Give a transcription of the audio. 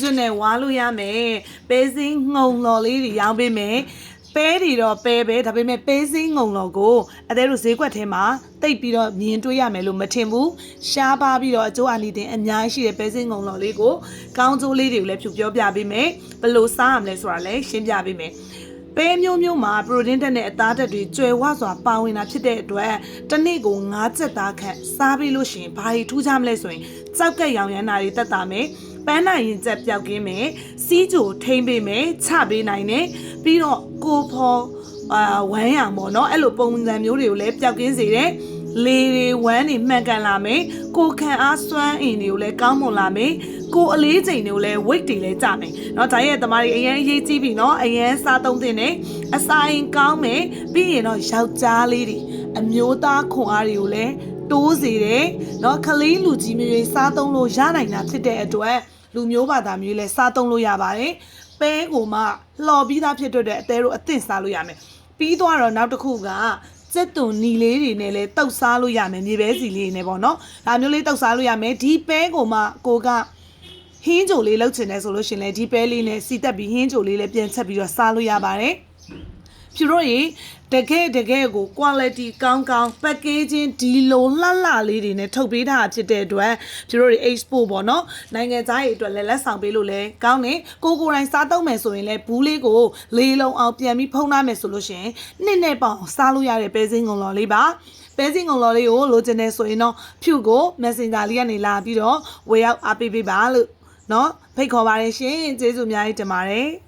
ကျွနဲ့ဝါလို့ရမယ်ပဲစင်းငုံလော်လေးတွေရောင်းပေးမယ်ပဲတွေတော့ပဲပဲဒါပေမဲ့ပဲစင်းငုံလော်ကိုအသေးတို့ဈေးကွက်ထဲမှာတိတ်ပြီးတော့မြင်တွေ့ရမယ်လို့မထင်ဘူးရှားပါပြီးတော့အကျိုးအနီတင်အများကြီးရှိတဲ့ပဲစင်းငုံလော်လေးကိုကောင်းကျိုးလေးတွေကိုလည်းဖြူပြောပြပေးမယ်ဘယ်လိုစားရမလဲဆိုတာလည်းရှင်းပြပေးမယ်ပဲမျိုးမျိုးမှာပရိုတင်းဓာတ်နဲ့အသားဓာတ်တွေကျွဲဝစွာပါဝင်တာဖြစ်တဲ့အတွက်တစ်နေ့ကို9ချက်သားခန့်စားပြီးလို့ရှိရင်ဘာတွေထူးခြားမလဲဆိုရင်ကြောက်ကက်ရောင်ရမ်းတာတွေတက်တာမယ်ပန်းနိုင်ရင်ချက်ပြောက်ကင်းမယ်စီးကြိုထိမ့်ပေးမယ်ချပေးနိုင်တယ်ပြီးတော့ကိုဖော်ဝမ်းရံပေါ့နော်အဲ့လိုပုံစံမျိုးတွေကိုလည်းပြောက်ကင်းစေတယ်လေတွေဝမ်းတွေမှန်ကန်လာမယ်ကိုခံအားစွမ်းအင်တွေကိုလည်းကောင်းမွန်လာမယ်ကိုအလေးချိန်တွေကိုလည်း weight တွေလည်းကျမယ်เนาะဒါရဲ့တမားတွေအရင်အရေးကြီးပြီเนาะအရင်စားသုံးတင်တယ်အစာရင်ကောင်းမယ်ပြီးရင်တော့ယောက်ျားလေးတွေအမျိုးသားခွန်အားတွေကိုလည်းတိုးစေတယ်เนาะခလေးလူကြီးမျိုးတွေစားသုံးလို့ရနိုင်တာဖြစ်တဲ့အတွက်လူမျိုးဘာသာမျိုးလည်းစားသုံးလို့ရပါတယ်ပဲကိုမှလှော်ပြီးသားဖြစ်တဲ့အသေးတို့အသင့်စားလို့ရမယ်ပြီးတော့နောက်တစ်ခုကစက်သွန်နီလေးတွေနဲ့လည်းတောက်စားလို့ရမယ်မြေပဲစီလေးနဲ့ပေါ့နော်ဒါမျိုးလေးတောက်စားလို့ရမယ်ဒီပဲကိုမှကိုကဟင်းကြိုလေးလောက်ချင်တယ်ဆိုလို့ရှင်လေဒီပဲလေးနဲ့စီတက်ပြီးဟင်းကြိုလေးလည်းပြန်ချက်ပြီးတော့စားလို့ရပါတယ်ဖြူတို့ရေတကယ်ကို quality ကောင်း packaging ဒီလိုလှလေးတွေနဲ့ထုတ်ပေးထားတာဖြစ်တဲ့အတွက်ဖြူတို့တွေ export ပေါ့နော်နိုင်ငံသားတွေအတွက်လည်းလက်ဆောင်ပေးလို့လည်းကောင်းတယ်ကိုယ်တိုင်စားသုံးမယ်ဆိုရင်လည်းဘူးလေးကိုလေးလုံးအောင်ပြန်ပြီးဖုံးထားမယ်ဆိုလို့ရှင်နှစ်နဲ့ပေါင်စားလို့ရတဲ့ပဲစင်းငုံလော်လေးပါပဲစင်းငုံလော်လေးကိုလိုချင်နေဆိုရင်တော့ဖြူကို messenger လေးကနေလာပြီးတော့ဝေရောက်အားပေးပေးပါလို့เนาะဖိတ်ခေါ်ပါတယ်ရှင်ကျေးဇူးအများကြီးတင်ပါတယ်